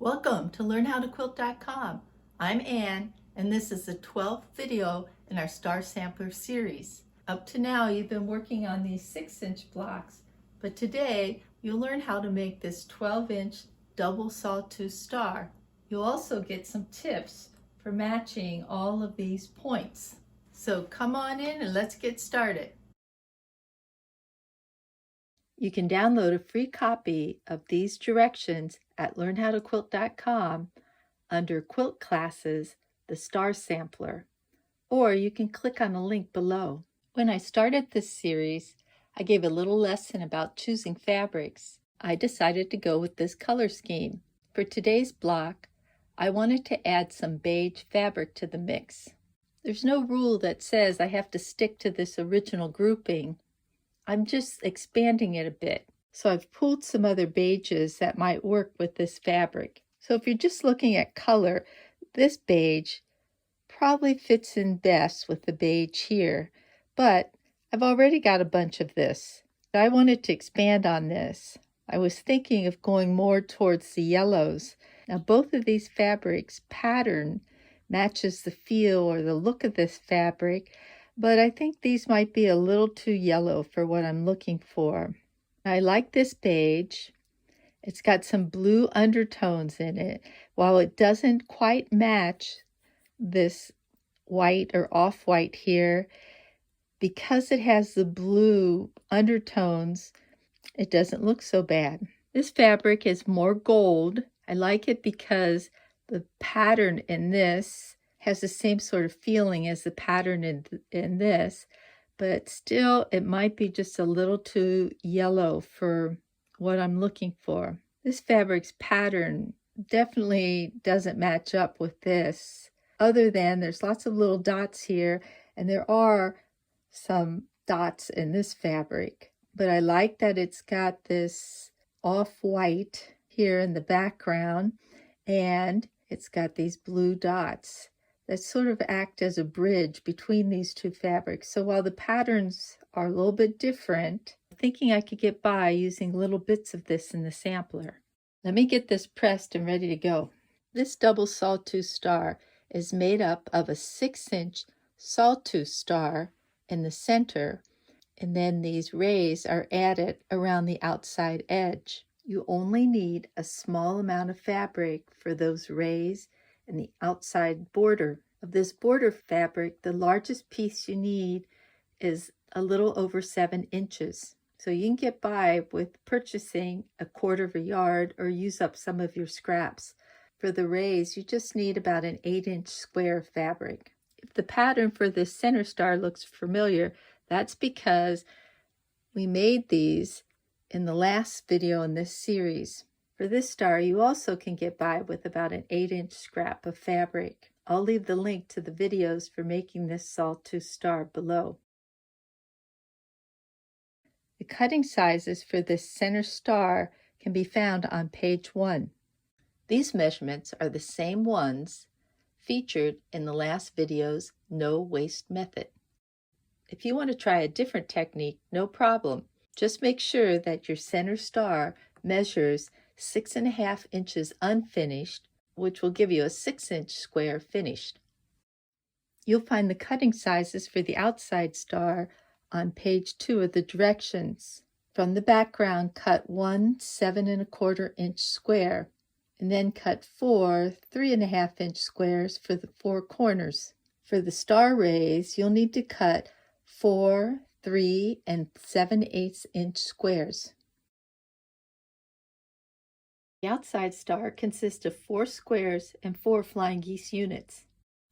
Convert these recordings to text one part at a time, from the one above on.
Welcome to LearnHowToQuilt.com. I'm Ann, and this is the 12th video in our Star Sampler series. Up to now, you've been working on these 6-inch blocks, but today you'll learn how to make this 12-inch double sawtooth star. You'll also get some tips for matching all of these points. So come on in and let's get started. You can download a free copy of these directions at LearnHowToQuilt.com under Quilt Classes, the Star Sampler, or you can click on the link below. When I started this series, I gave a little lesson about choosing fabrics. I decided to go with this color scheme. For today's block, I wanted to add some beige fabric to the mix. There's no rule that says I have to stick to this original grouping. I'm just expanding it a bit. So I've pulled some other beiges that might work with this fabric. So if you're just looking at color, this beige probably fits in best with the beige here, but I've already got a bunch of this. I wanted to expand on this. I was thinking of going more towards the yellows. Now both of these fabrics pattern matches the feel or the look of this fabric, but I think these might be a little too yellow for what I'm looking for. I like this beige. It's got some blue undertones in it. While it doesn't quite match this white or off-white here, because it has the blue undertones, it doesn't look so bad. This fabric is more gold. I like it because the pattern in this has the same sort of feeling as the pattern in this, but still it might be just a little too yellow for what I'm looking for. This fabric's pattern definitely doesn't match up with this, other than there's lots of little dots here, and there are some dots in this fabric. But I like that it's got this off-white here in the background, and it's got these blue dots that sort of act as a bridge between these two fabrics. So while the patterns are a little bit different, I'm thinking I could get by using little bits of this in the sampler. Let me get this pressed and ready to go. This double sawtooth star is made up of a 6-inch sawtooth star in the center, and then these rays are added around the outside edge. You only need a small amount of fabric for those rays and the outside border. Of this border fabric, the largest piece you need is a little over 7 inches. So you can get by with purchasing a 1/4 yard or use up some of your scraps. For the rays, you just need about an 8-inch square of fabric. If the pattern for this center star looks familiar, that's because we made these in the last video in this series. For this star, you also can get by with about an 8-inch scrap of fabric. I'll leave the link to the videos for making this sawtooth star below. The cutting sizes for this center star can be found on page 1. These measurements are the same ones featured in the last video's no waste method. If you want to try a different technique, no problem. Just make sure that your center star measures 6.5 inches unfinished, which will give you a 6-inch square finished. You'll find the cutting sizes for the outside star on page 2 of the directions. From the background, cut 1 7.25 inch square, and then cut 4 3.5 inch squares for the 4 corners. For the star rays, you'll need to cut 4 3 7/8 inch squares. The outside star consists of 4 squares and 4 flying geese units.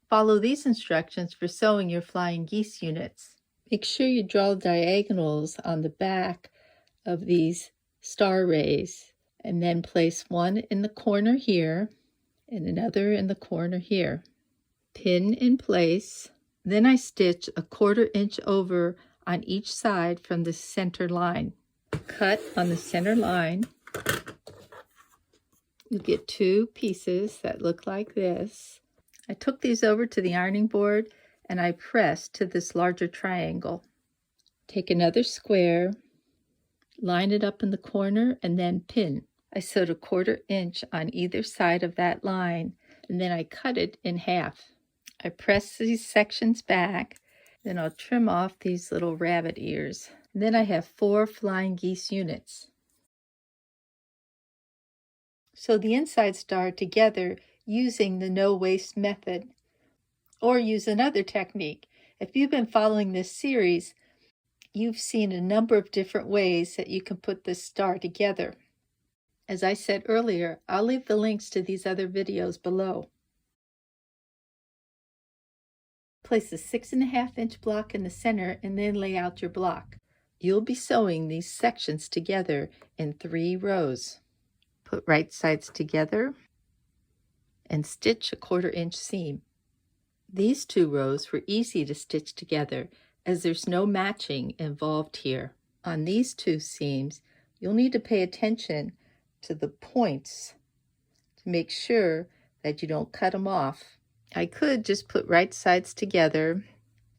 Follow these instructions for sewing your flying geese units. Make sure you draw diagonals on the back of these star rays, and then place one in the corner here and another in the corner here. Pin in place. Then I stitch a 1/4 inch over on each side from the center line. Cut on the center line. You get 2 pieces that look like this. I took these over to the ironing board and I pressed to this larger triangle. Take another square, line it up in the corner, and then pin. I sewed 1/4 inch on either side of that line, and then I cut it in half. I press these sections back, then I'll trim off these little rabbit ears. And then I have 4 flying geese units. Sew the inside star together using the no waste method, or use another technique. If you've been following this series, you've seen a number of different ways that you can put this star together. As I said earlier, I'll leave the links to these other videos below. Place a 6.5 inch block in the center and then lay out your block. You'll be sewing these sections together in 3 rows. Put right sides together and stitch a 1/4 inch seam. These 2 rows were easy to stitch together as there's no matching involved here. On these 2 seams, you'll need to pay attention to the points to make sure that you don't cut them off. I could just put right sides together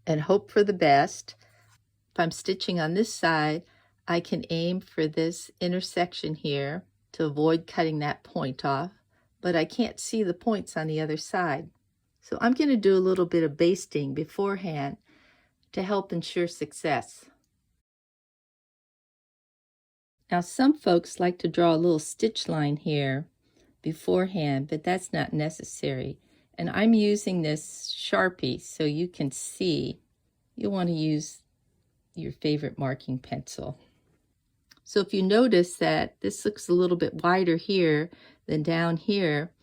and hope for the best. If I'm stitching on this side, I can aim for this intersection here to avoid cutting that point off, but I can't see the points on the other side. So I'm going to do a little bit of basting beforehand to help ensure success. Now some folks like to draw a little stitch line here beforehand, but that's not necessary. And I'm using this Sharpie so you can see. You'll want to use your favorite marking pencil. So if you notice that this looks a little bit wider here than down here,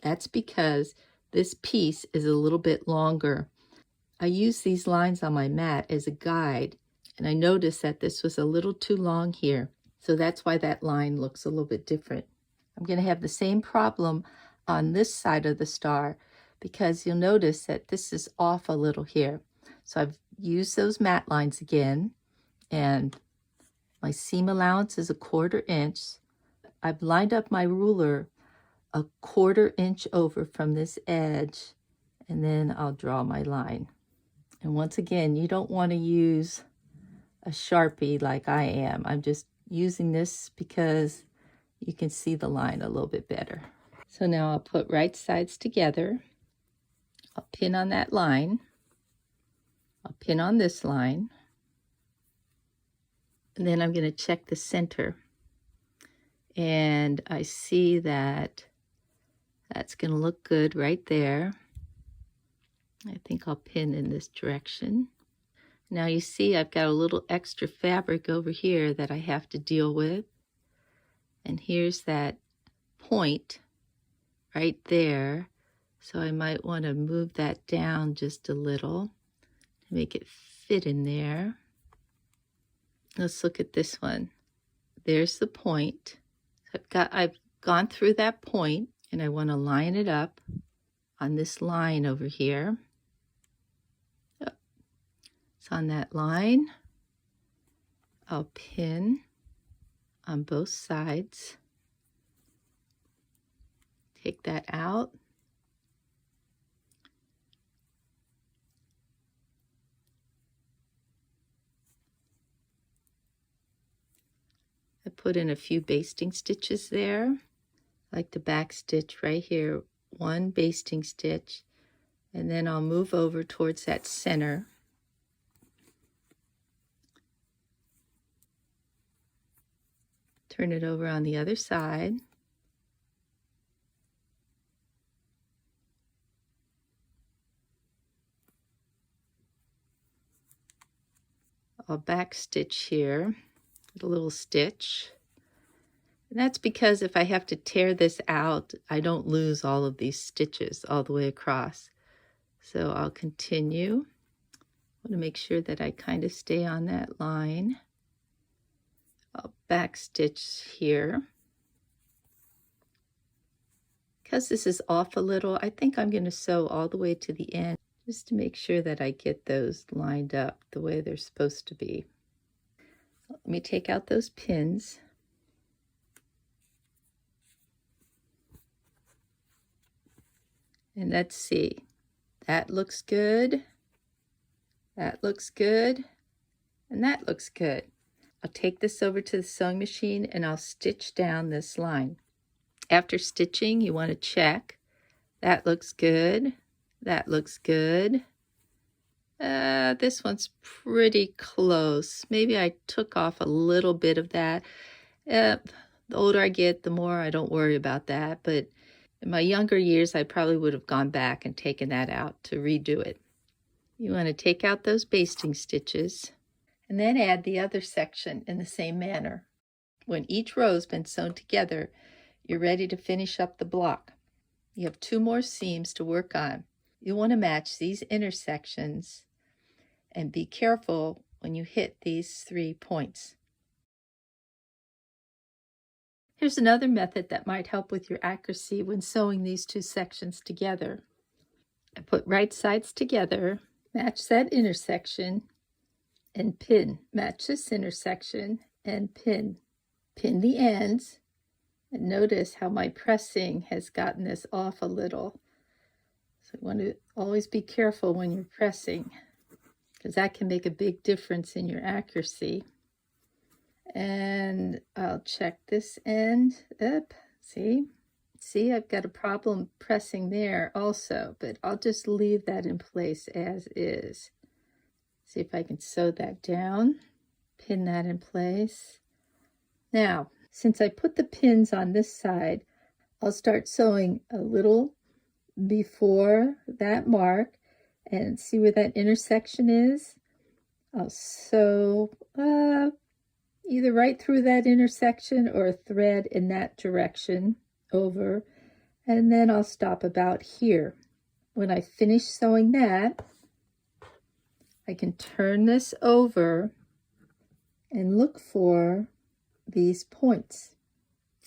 that's because this piece is a little bit longer. I use these lines on my mat as a guide, and I noticed that this was a little too long here. So that's why that line looks a little bit different. I'm going to have the same problem on this side of the star because you'll notice that this is off a little here. So I've used those mat lines again, and my seam allowance is a 1/4 inch. I've lined up my ruler a 1/4 inch over from this edge, and then I'll draw my line. And once again, you don't want to use a Sharpie like I am. I'm just using this because you can see the line a little bit better. So now I'll put right sides together. I'll pin on that line. I'll pin on this line. And then I'm going to check the center. And I see that that's going to look good right there. I think I'll pin in this direction. Now you see I've got a little extra fabric over here that I have to deal with. And here's that point right there. So I might want to move that down just a little to make it fit in there. Let's look at this one. There's the point. I've gone through that point, and I want to line it up on this line over here. It's on that line. I'll pin on both sides. Take that out. I put in a few basting stitches there, like the back stitch right here, 1 basting stitch, and then I'll move over towards that center. Turn it over on the other side. I'll back stitch here, a little stitch. And that's because if I have to tear this out, I don't lose all of these stitches all the way across. So I'll continue. I want to make sure that I kind of stay on that line. I'll back stitch here. Because this is off a little, I think I'm going to sew all the way to the end just to make sure that I get those lined up the way they're supposed to be. Let me take out those pins. And let's see. That looks good. That looks good. And that looks good. I'll take this over to the sewing machine and I'll stitch down this line. After stitching, you want to check. That looks good. That looks good. This one's pretty close. Maybe I took off a little bit of that. The older I get, the more I don't worry about that. But in my younger years, I probably would have gone back and taken that out to redo it. You want to take out those basting stitches and then add the other section in the same manner. When each row has been sewn together, you're ready to finish up the block. You have 2 more seams to work on. You want to match these intersections and be careful when you hit these 3 points. Here's another method that might help with your accuracy when sewing these 2 sections together. I put right sides together, match that intersection, and pin. Match this intersection and pin. Pin the ends, and notice how my pressing has gotten this off a little. So you want to always be careful when you're pressing, because that can make a big difference in your accuracy. And I'll check this end up. See, I've got a problem pressing there also, but I'll just leave that in place as is. See if I can sew that down, pin that in place. Now, since I put the pins on this side, I'll start sewing a little before that mark and see where that intersection is. I'll sew either right through that intersection or a thread in that direction over, and then I'll stop about here. When I finish sewing that, I can turn this over and look for these points.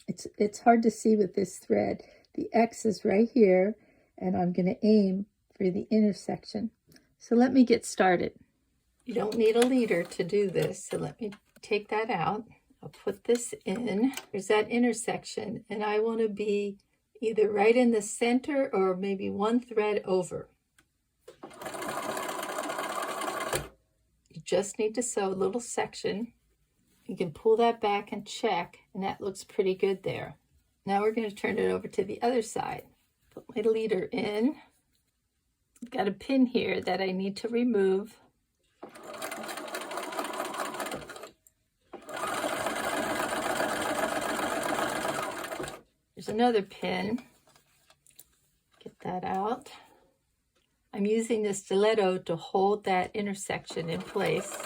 It's hard to see with this thread. The X is right here, and I'm going to aim for the intersection. So let me get started. You don't need a leader to do this, so let me take that out. I'll put this in. There's that intersection, and I want to be either right in the center or maybe 1 thread over. You just need to sew a little section. You can pull that back and check, and that looks pretty good there. Now we're going to turn it over to the other side. Put my leader in. I've got a pin here that I need to remove. There's another pin. Get that out. I'm using the stiletto to hold that intersection in place.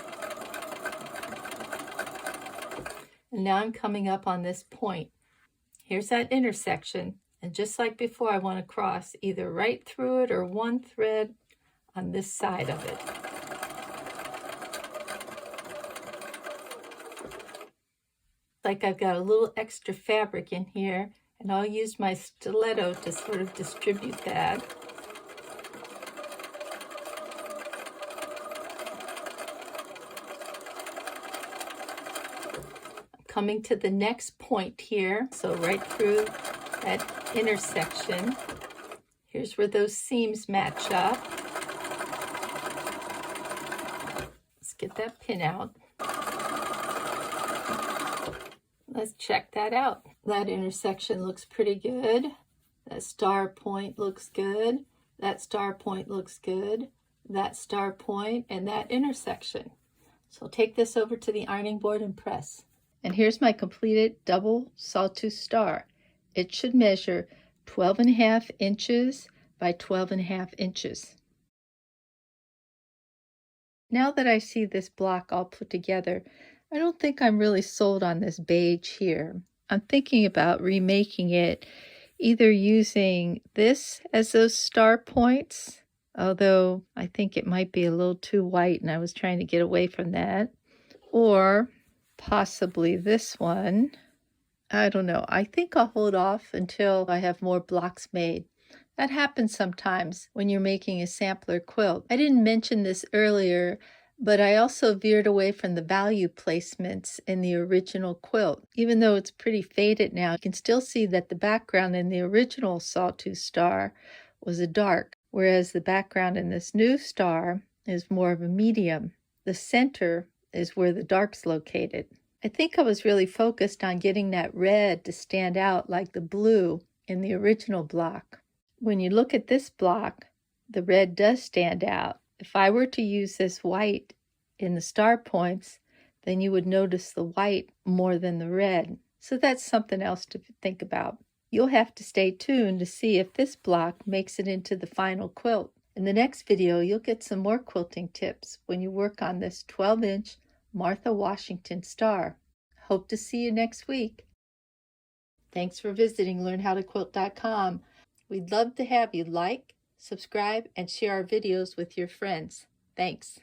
And now I'm coming up on this point. Here's that intersection. And just like before, I want to cross either right through it or 1 thread on this side of it. Like I've got a little extra fabric in here, and I'll use my stiletto to sort of distribute that. I'm coming to the next point here, so right through that intersection. Here's where those seams match up. Let's get that pin out. Let's check that out. That intersection looks pretty good. That star point looks good. That star point looks good. That star point and that intersection. So I'll take this over to the ironing board and press. And here's my completed double sawtooth star. It should measure 12.5 inches by 12.5 inches. Now that I see this block all put together, I don't think I'm really sold on this beige here. I'm thinking about remaking it, either using this as those star points, although I think it might be a little too white and I was trying to get away from that, or possibly this one. I don't know. I think I'll hold off until I have more blocks made. That happens sometimes when you're making a sampler quilt. I didn't mention this earlier, but I also veered away from the value placements in the original quilt. Even though it's pretty faded now, you can still see that the background in the original Sawtooth star was a dark, whereas the background in this new star is more of a medium. The center is where the dark's located. I think I was really focused on getting that red to stand out like the blue in the original block. When you look at this block, the red does stand out. If I were to use this white in the star points, then you would notice the white more than the red. So that's something else to think about. You'll have to stay tuned to see if this block makes it into the final quilt. In the next video, you'll get some more quilting tips when you work on this 12-inch Martha Washington star. Hope to see you next week. Thanks for visiting LearnHowToQuilt.com. We'd love to have you like, subscribe, and share our videos with your friends. Thanks.